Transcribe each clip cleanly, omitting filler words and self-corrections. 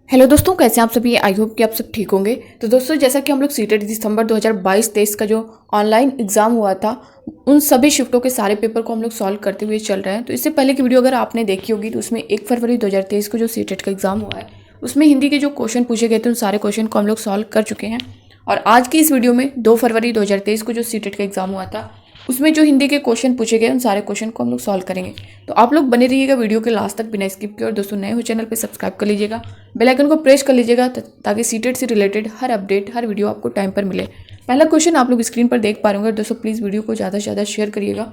Hello दोस्तों, कैसे हैं आप सभी। आई होप कि आप सब ठीक होंगे। तो दोस्तों, जैसा कि हम लोग सीटेट दिसंबर 2022-23 का जो ऑनलाइन एग्जाम हुआ था, उन सभी शिफ्टों के सारे पेपर को हम लोग सॉल्व करते हुए चल रहे हैं। तो इससे पहले की वीडियो अगर आपने देखी होगी तो उसमें 1 फरवरी 2023 को जो सीटेट का एग्जाम हुआ है उसमें हिंदी के जो क्वेश्चन पूछे गए थे उन सारे क्वेश्चन को हम लोग सॉल्व कर चुके हैं। और आज की इस वीडियो में 2 फरवरी 2023 को जो सीटेट का एग्जाम हुआ था उसमें जो हिंदी के क्वेश्चन पूछे गए उन सारे क्वेश्चन को हम लोग सॉल्व करेंगे। तो आप लोग बने रहिएगा वीडियो के लास्ट तक बिना स्किप किए। और दोस्तों, नए हो चैनल पे सब्सक्राइब कर लीजिएगा, बेल आइकन को प्रेस कर लीजिएगा ताकि सीटेट से रिलेटेड हर अपडेट हर वीडियो आपको टाइम पर मिले। पहला क्वेश्चन आप लोग स्क्रीन पर देख पा रहे होंगे। दोस्तों, प्लीज़ वीडियो को ज़्यादा से ज़्यादा शेयर करिएगा।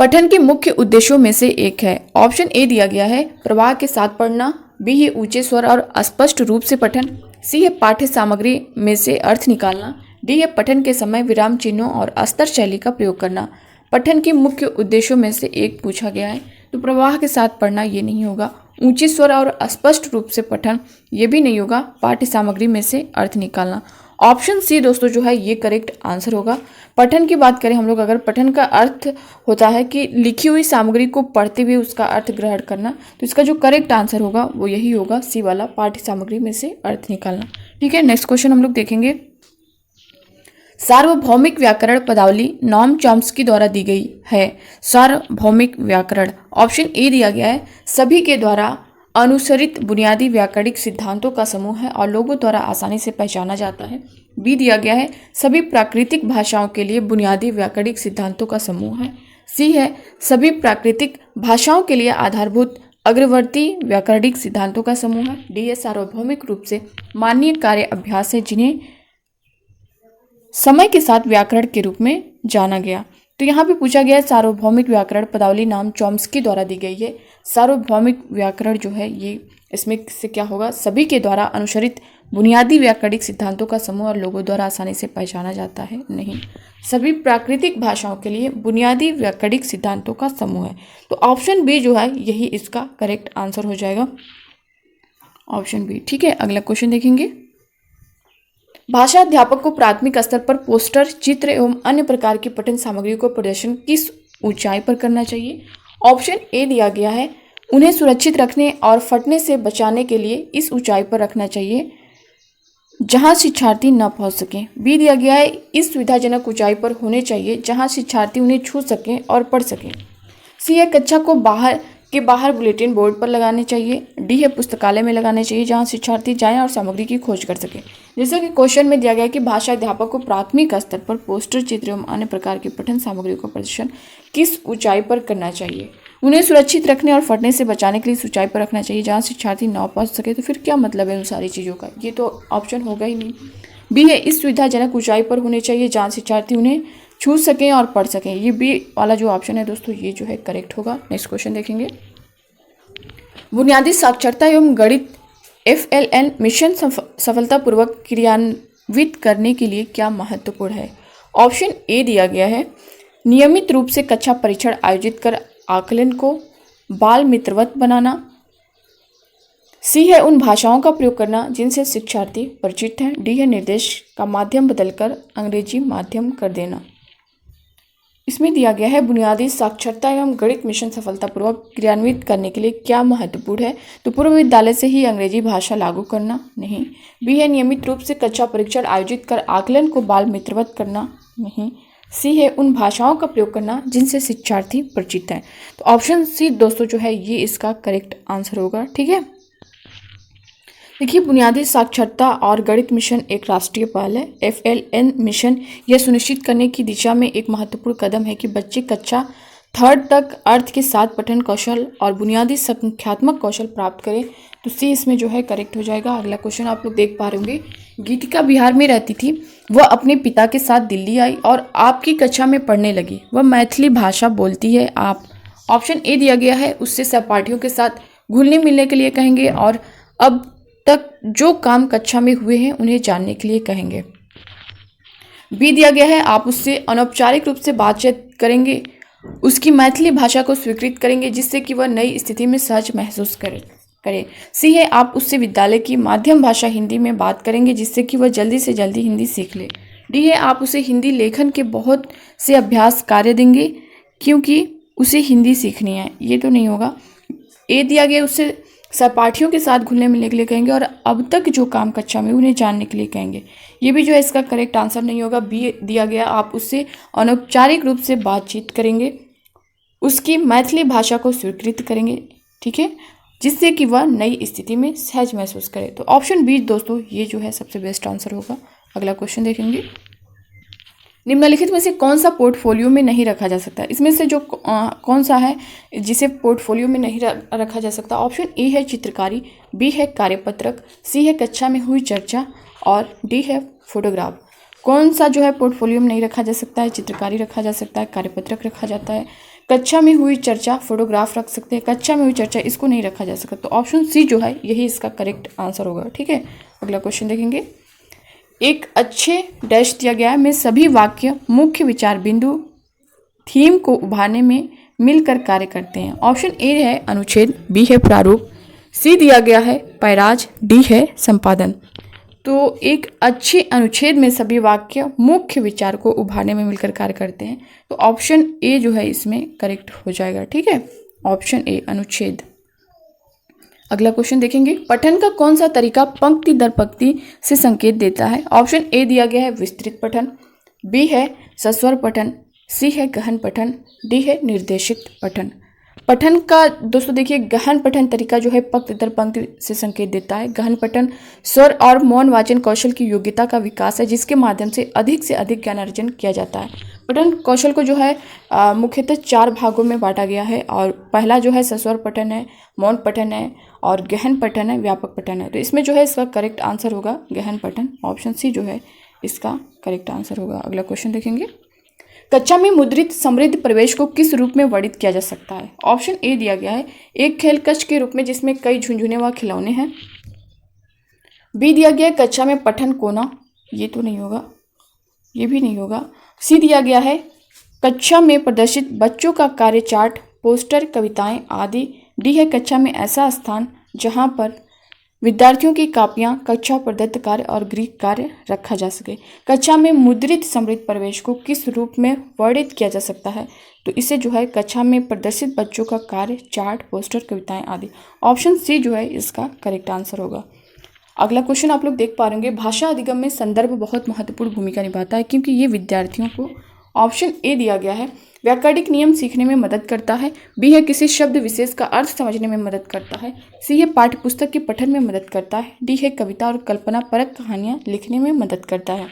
पठन के मुख्य उद्देश्यों में से एक है। ऑप्शन ए दिया गया है प्रवाह के साथ पढ़ना, बी है ऊंचे स्वर और स्पष्ट रूप से पठन, सी है पाठ्य सामग्री में से अर्थ निकालना, डी है पठन के समय विराम चिन्हों और अस्तर शैली का प्रयोग करना। पठन के मुख्य उद्देश्यों में से एक पूछा गया है, तो प्रवाह के साथ पढ़ना ये नहीं होगा, ऊंची स्वर और स्पष्ट रूप से पठन ये भी नहीं होगा, पाठ्य सामग्री में से अर्थ निकालना। ऑप्शन सी दोस्तों जो है ये करेक्ट आंसर होगा। पठन की बात करें हम लोग, अगर पठन का अर्थ होता है कि लिखी हुई सामग्री को पढ़ते हुए उसका अर्थ ग्रहण करना, तो इसका जो करेक्ट आंसर होगा वो यही होगा, सी वाला, पाठ्य सामग्री में से अर्थ निकालना। ठीक है, नेक्स्ट क्वेश्चन हम लोग देखेंगे। सार्वभौमिक व्याकरण पदावली नॉम चॉम्स्की द्वारा दी गई है। सार्वभौमिक व्याकरण, ऑप्शन ए दिया गया है सभी के द्वारा अनुसरित बुनियादी व्याकरणिक सिद्धांतों का समूह है और लोगों द्वारा आसानी से पहचाना जाता है। बी दिया गया है सभी प्राकृतिक भाषाओं के लिए बुनियादी व्याकरणिक सिद्धांतों का समूह है। सी है सभी प्राकृतिक भाषाओं के लिए आधारभूत अग्रवर्ती व्याकरणिक सिद्धांतों का समूह है। डी है सार्वभौमिक रूप से माननीय कार्य अभ्यास है जिन्हें समय के साथ व्याकरण के रूप में जाना गया। तो यहाँ पे पूछा गया है सार्वभौमिक व्याकरण पदावली नाम चॉम्स्की द्वारा दी गई है। सार्वभौमिक व्याकरण जो है ये इसमें से क्या होगा, सभी के द्वारा अनुसरित बुनियादी व्याकरणिक सिद्धांतों का समूह और लोगों द्वारा आसानी से पहचाना जाता है, नहीं, सभी प्राकृतिक भाषाओं के लिए बुनियादी व्याकरणिक सिद्धांतों का समूह है। तो ऑप्शन बी जो है यही इसका करेक्ट आंसर हो जाएगा, ऑप्शन बी। ठीक है, अगला क्वेश्चन देखेंगे। भाषा अध्यापक को प्राथमिक स्तर पर पोस्टर, चित्र एवं अन्य प्रकार की पठन सामग्री को प्रदर्शन किस ऊंचाई पर करना चाहिए। ऑप्शन ए दिया गया है उन्हें सुरक्षित रखने और फटने से बचाने के लिए इस ऊंचाई पर रखना चाहिए जहां शिक्षार्थी न पहुंच सकें। बी दिया गया है इस सुविधाजनक ऊंचाई पर होने चाहिए जहां शिक्षार्थी उन्हें छू सकें और पढ़ सकें। सी है कक्षा को बाहर बुलेटिन बोर्ड पर लगाने चाहिए। डी है पुस्तकालय में लगाने चाहिए जहां शिक्षार्थी जाएं और सामग्री की खोज कर सकें। जैसे कि क्वेश्चन में दिया गया कि भाषा अध्यापक को प्राथमिक स्तर पर पोस्टर, चित्र एवं अन्य प्रकार की पठन सामग्री का प्रदर्शन किस ऊंचाई पर करना चाहिए। उन्हें सुरक्षित रखने और फटने से बचाने के लिए इस ऊंचाई पर रखना चाहिए जहाँ शिक्षार्थी न पहुँच सके। तो फिर क्या मतलब है उन सारी चीज़ों का, ये तो ऑप्शन होगा ही नहीं। बी है इस सुविधाजनक ऊंचाई पर होने चाहिए जहाँ शिक्षार्थी उन्हें छू सकें और पढ़ सकें। ये बी वाला जो ऑप्शन है दोस्तों ये जो है करेक्ट होगा। नेक्स्ट क्वेश्चन देखेंगे। बुनियादी साक्षरता एवं गणित FLN मिशन सफलतापूर्वक क्रियान्वित करने के लिए क्या महत्वपूर्ण है। ऑप्शन ए दिया गया है नियमित रूप से कक्षा परीक्षण आयोजित कर आकलन को बाल मित्रवत बनाना। सी है उन भाषाओं का प्रयोग करना जिनसे शिक्षार्थी परिचित हैं। डी है निर्देश का माध्यम बदलकर अंग्रेजी माध्यम कर देना। इसमें दिया गया है बुनियादी साक्षरता एवं गणित मिशन सफलतापूर्वक क्रियान्वित करने के लिए क्या महत्वपूर्ण है। तो पूर्व विद्यालय से ही अंग्रेजी भाषा लागू करना, नहीं। बी है नियमित रूप से कक्षा परीक्षण आयोजित कर आकलन को बाल मित्रवत करना, नहीं। सी है उन भाषाओं का प्रयोग करना जिनसे शिक्षार्थी परिचित हैं। तो ऑप्शन सी दोस्तों जो है ये इसका करेक्ट आंसर होगा। ठीक है, देखिए बुनियादी साक्षरता और गणित मिशन एक राष्ट्रीय पहल है। FLN मिशन यह सुनिश्चित करने की दिशा में एक महत्वपूर्ण कदम है कि बच्चे कक्षा 3 तक अर्थ के साथ पठन कौशल और बुनियादी संख्यात्मक कौशल प्राप्त करें। तो सी इसमें जो है करेक्ट हो जाएगा। अगला क्वेश्चन आप लोग देख पा रहे होंगे। गीतिका बिहार में रहती थी, वह अपने पिता के साथ दिल्ली आई और आपकी कक्षा में पढ़ने लगी। वह मैथिली भाषा बोलती है। आप ऑप्शन ए दिया गया है उससे सहपाठियों के साथ घुलने मिलने के लिए कहेंगे और अब तक जो काम कक्षा में हुए हैं उन्हें जानने के लिए कहेंगे। बी दिया गया है आप उससे अनौपचारिक रूप से बातचीत करेंगे, उसकी मैथिली भाषा को स्वीकृत करेंगे जिससे कि वह नई स्थिति में सहज महसूस करे। सी है आप उससे विद्यालय की माध्यम भाषा हिंदी में बात करेंगे जिससे कि वह जल्दी से जल्दी हिंदी सीख ले। डी है आप उसे हिंदी लेखन के बहुत से अभ्यास कार्य देंगे क्योंकि उसे हिंदी सीखनी है। ये तो नहीं होगा। ए दिया गया उससे सहपाठियों के साथ घुलने मिलने के लिए कहेंगे और अब तक जो काम कक्षा में उन्हें जानने के लिए कहेंगे। ये भी जो है इसका करेक्ट आंसर नहीं होगा, बी दिया गया। आप उससे अनौपचारिक रूप से बातचीत करेंगे, उसकी मैथिली भाषा को स्वीकृत करेंगे, ठीक है, जिससे कि वह नई स्थिति में सहज महसूस करे। तो ऑप्शन बी दोस्तों ये जो है सबसे बेस्ट आंसर होगा। अगला क्वेश्चन देखेंगे, निम्नलिखित में से कौन सा पोर्टफोलियो में नहीं रखा जा सकता? इसमें से जो कौन सा है जिसे पोर्टफोलियो में नहीं रखा जा सकता? ऑप्शन ए है चित्रकारी, बी है कार्यपत्रक, सी है कक्षा में हुई चर्चा और डी है फोटोग्राफ। कौन सा जो है पोर्टफोलियो में नहीं रखा जा सकता है? चित्रकारी रखा जा सकता है, कार्यपत्रक रखा जाता है, कक्षा में हुई चर्चा, फोटोग्राफ रख सकते हैं, कक्षा में हुई चर्चा इसको नहीं रखा जा सकता। तो ऑप्शन सी जो है यही इसका करेक्ट आंसर होगा, ठीक है। अगला क्वेश्चन देखेंगे, एक अच्छे डैश दिया गया है में सभी वाक्य मुख्य विचार बिंदु थीम को उभारने में मिलकर कार्य करते हैं। ऑप्शन ए है अनुच्छेद, बी है प्रारूप, सी दिया गया है पैराज, डी है संपादन। तो एक अच्छे अनुच्छेद में सभी वाक्य मुख्य विचार को उभारने में मिलकर कार्य करते हैं। तो ऑप्शन ए जो है इसमें करेक्ट हो जाएगा, ठीक है, ऑप्शन ए अनुच्छेद। अगला क्वेश्चन देखेंगे, पठन का कौन सा तरीका पंक्ति दर पंक्ति से संकेत देता है? ऑप्शन ए दिया गया है विस्तृत पठन, बी है सस्वर पठन, सी है गहन पठन, डी है निर्देशित पठन। पठन का दोस्तों देखिए गहन पठन तरीका जो है पंक्ति दर पंक्ति से संकेत देता है। गहन पठन स्वर और मौन वाचन कौशल की योग्यता का विकास है, जिसके माध्यम से अधिक ज्ञान अर्जन किया जाता है। पठन कौशल को जो है मुख्यतः 4 भागों में बांटा गया है और पहला जो है सस्वर पठन है, मौन पठन है और गहन पठन है, व्यापक पठन है। तो इसमें जो है इसका करेक्ट आंसर होगा गहन पठन, ऑप्शन सी जो है इसका करेक्ट आंसर होगा। अगला क्वेश्चन देखेंगे, कक्षा में मुद्रित समृद्ध प्रवेश को किस रूप में वर्णित किया जा सकता है? ऑप्शन ए दिया गया है एक खेल कक्ष के रूप में जिसमें कई झुंझुने व खिलौने हैं, बी दिया गया है कक्षा में पठन कोना, ये तो नहीं होगा, ये भी नहीं होगा, सी दिया गया है कक्षा में प्रदर्शित बच्चों का कार्य चार्ट, पोस्टर, कविताएं आदि, डी है कक्षा में ऐसा स्थान जहां पर विद्यार्थियों की कापियां, कक्षा प्रदत्त कार्य और गृह कार्य रखा जा सके। कक्षा में मुद्रित समृद्ध प्रवेश को किस रूप में वर्णित किया जा सकता है? तो इसे जो है कक्षा में प्रदर्शित बच्चों का कार्य चार्ट, पोस्टर, कविताएं आदि, ऑप्शन सी जो है इसका करेक्ट आंसर होगा। अगला क्वेश्चन आप लोग देख पा रहे होंगे, भाषा अधिगम में संदर्भ बहुत महत्वपूर्ण भूमिका निभाता है क्योंकि ये विद्यार्थियों को, ऑप्शन ए दिया गया है व्याकरणिक नियम सीखने में मदद करता है, बी है किसी शब्द विशेष का अर्थ समझने में मदद करता है, सी है पाठ्य पुस्तक के पठन में मदद करता है, डी है कविता और कल्पना परक कहानियां लिखने में मदद करता है।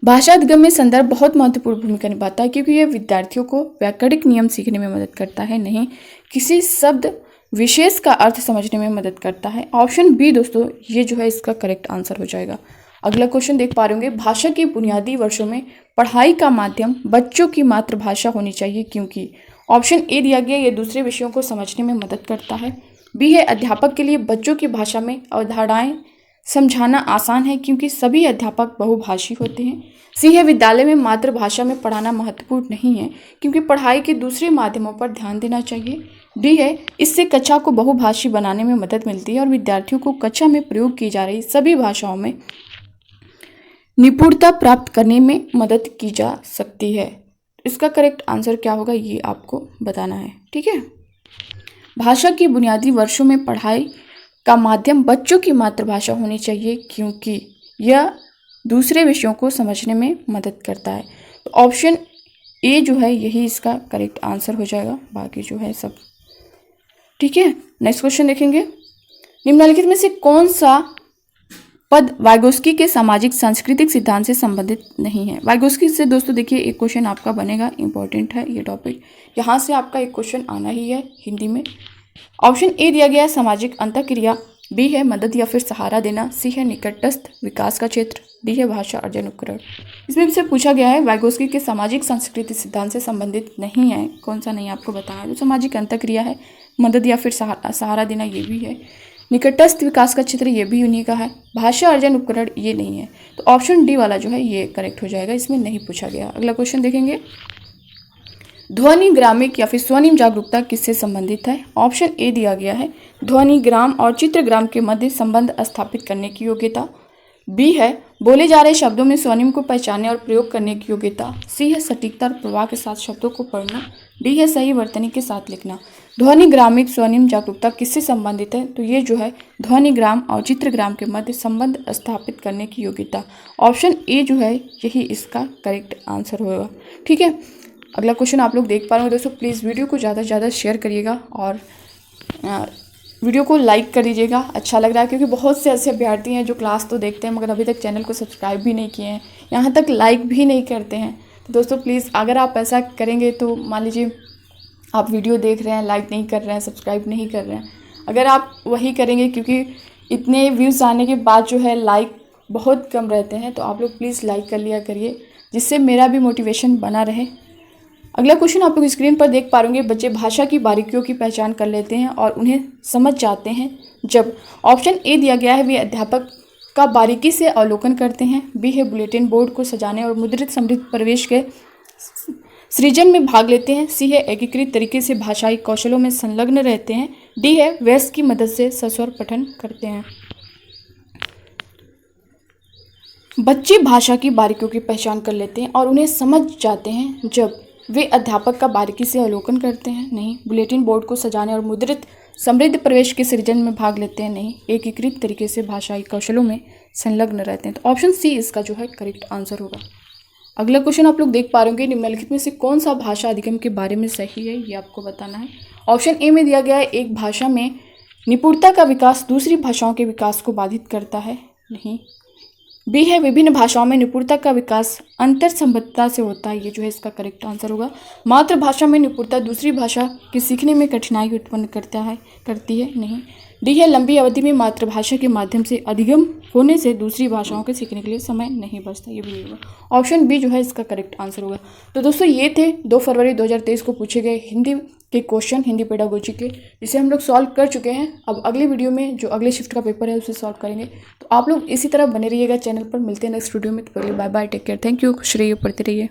भाषा अधिगम में संदर्भ बहुत महत्वपूर्ण भूमिका निभाता है क्योंकि यह विद्यार्थियों को व्याकरणिक नियम सीखने में मदद करता है, नहीं किसी शब्द विशेष का अर्थ समझने में मदद करता है। ऑप्शन बी दोस्तों ये जो है इसका करेक्ट आंसर हो जाएगा। अगला क्वेश्चन देख पा रहे होंगे, भाषा के बुनियादी वर्षों में पढ़ाई का माध्यम बच्चों की मातृभाषा होनी चाहिए क्योंकि, ऑप्शन ए दिया गया ये दूसरे विषयों को समझने में मदद करता है, बी है अध्यापक के लिए बच्चों की भाषा में अवधारणाएं समझाना आसान है क्योंकि सभी अध्यापक बहुभाषी होते हैं, सी है विद्यालय में मातृभाषा में पढ़ाना महत्वपूर्ण नहीं है क्योंकि पढ़ाई के दूसरे माध्यमों पर ध्यान देना चाहिए, डी है इससे कक्षा को बहुभाषी बनाने में मदद मिलती है और विद्यार्थियों को कक्षा में प्रयोग की जा रही सभी भाषाओं में निपुणता प्राप्त करने में मदद की जा सकती है। इसका करेक्ट आंसर क्या होगा ये आपको बताना है, ठीक है। भाषा के बुनियादी वर्षों में पढ़ाई का माध्यम बच्चों की मातृभाषा होनी चाहिए क्योंकि यह दूसरे विषयों को समझने में मदद करता है। तो ऑप्शन ए जो है यही इसका करेक्ट आंसर हो जाएगा, बाकी जो है सब ठीक है। नेक्स्ट क्वेश्चन देखेंगे, निम्नलिखित में से कौन सा पद वाइगोस्की के सामाजिक सांस्कृतिक सिद्धांत से संबंधित नहीं है? वाइगोस्की से दोस्तों देखिए एक क्वेश्चन आपका बनेगा, इंपॉर्टेंट है ये टॉपिक, यहाँ से आपका एक क्वेश्चन आना ही है हिंदी में। ऑप्शन ए दिया गया है सामाजिक अंतःक्रिया, बी है मदद या फिर सहारा देना, सी है निकटस्थ विकास का क्षेत्र, डी है भाषा अर्जन उपकरण। इसमें से पूछा गया है वाइगोस्की के सामाजिक सांस्कृतिक सिद्धांत से संबंधित नहीं है, कौन सा नहीं आपको बताया। तो सामाजिक अंतःक्रिया है, मदद या फिर सहारा देना ये भी है, निकटस्थ विकास का क्षेत्र ये भी उन्हीं का है, भाषा अर्जन उपकरण ये नहीं है। तो ऑप्शन डी वाला जो है ये करेक्ट हो जाएगा, इसमें नहीं पूछा गया। अगला क्वेश्चन देखेंगे, ध्वनि ग्रामिक या फिर स्वनिम जागरूकता किससे संबंधित है? ऑप्शन ए दिया गया है ध्वनि ग्राम और चित्रग्राम के मध्य संबंध स्थापित करने की योग्यता, बी है बोले जा रहे शब्दों में स्वनिम को पहचानने और प्रयोग करने की योग्यता, सी है सटीकता और प्रवाह के साथ शब्दों को पढ़ना, डी है सही वर्तनी के साथ लिखना। ध्वनि ग्रामिक स्वनिम जागरूकता किससे संबंधित है? तो ये जो है ध्वनिग्राम और चित्रग्राम के मध्य संबंध स्थापित करने की योग्यता। ऑप्शन ए जो है यही इसका करेक्ट आंसर होगा। ठीक है, अगला क्वेश्चन आप लोग देख पा रहे हो दोस्तों। प्लीज़ वीडियो को ज़्यादा से ज़्यादा शेयर करिएगा और वीडियो को लाइक कर दीजिएगा, अच्छा लग रहा है, क्योंकि बहुत से ऐसे अभ्यर्थी हैं जो क्लास तो देखते हैं मगर अभी तक चैनल को सब्सक्राइब भी नहीं किए हैं, यहाँ तक लाइक भी नहीं करते हैं। तो दोस्तों प्लीज़ अगर आप ऐसा करेंगे तो मान लीजिए आप वीडियो देख रहे हैं, लाइक नहीं कर रहे हैं, सब्सक्राइब नहीं कर रहे हैं, अगर आप वही करेंगे, क्योंकि इतने व्यूज़ आने के बाद जो है लाइक बहुत कम रहते हैं, तो आप लोग प्लीज़ लाइक कर लिया करिए जिससे मेरा भी मोटिवेशन बना रहे। अगला क्वेश्चन आप लोग स्क्रीन पर देख पा रहे बच्चे भाषा की बारीकियों की पहचान कर लेते हैं और उन्हें समझ जाते हैं जब। ऑप्शन ए दिया गया है वे अध्यापक का बारीकी से अवलोकन करते हैं। बी है बुलेटिन बोर्ड को सजाने और मुद्रित समृद्ध प्रवेश के सृजन में भाग लेते हैं। सी है एकीकृत तरीके से भाषाई कौशलों में संलग्न रहते हैं। डी है वयस्क की मदद से सस्वर पठन करते हैं। बच्चे भाषा की बारीकियों की पहचान कर लेते हैं और उन्हें समझ जाते हैं जब। वे अध्यापक का बारीकी से अवलोकन करते हैं। नहीं। बुलेटिन बोर्ड को सजाने और मुद्रित समृद्ध प्रवेश के सृजन में भाग लेते हैं। नहीं। एकीकृत तरीके से भाषाई कौशलों में संलग्न रहते हैं। तो ऑप्शन सी इसका जो है करेक्ट आंसर होगा। अगला क्वेश्चन आप लोग देख पा रहे होंगे निम्नलिखित में से कौन सा भाषा अधिगम के बारे में सही है, ये आपको बताना है। ऑप्शन ए में दिया गया है एक भाषा में निपुणता का विकास दूसरी भाषाओं के विकास को बाधित करता है। नहीं। बी है विभिन्न भाषाओं में निपुणता का विकास अंतर संबद्धता से होता है, ये जो है इसका करेक्ट आंसर होगा। मातृभाषा में निपुणता दूसरी भाषा के सीखने में कठिनाई उत्पन्न करती है। नहीं। डी है लंबी अवधि में मातृभाषा के माध्यम से अधिगम होने से दूसरी भाषाओं के सीखने के लिए समय नहीं बचता, ये भी होगा। ऑप्शन बी जो है इसका करेक्ट आंसर होगा। तो दोस्तों ये थे 2 फरवरी 2023 को पूछे गए हिंदी के क्वेश्चन, हिंदी पेडागोजी के, जिसे हम लोग सॉल्व कर चुके हैं। अब अगली वीडियो में जो अगले शिफ्ट का पेपर है उसे सॉल्व करेंगे। तो आप लोग इसी तरह बने रहिएगा चैनल पर। मिलते हैं नेक्स्ट वीडियो में। तो पहले bye bye, take care, thank you, खुश रहिए, पढ़ते रहिए।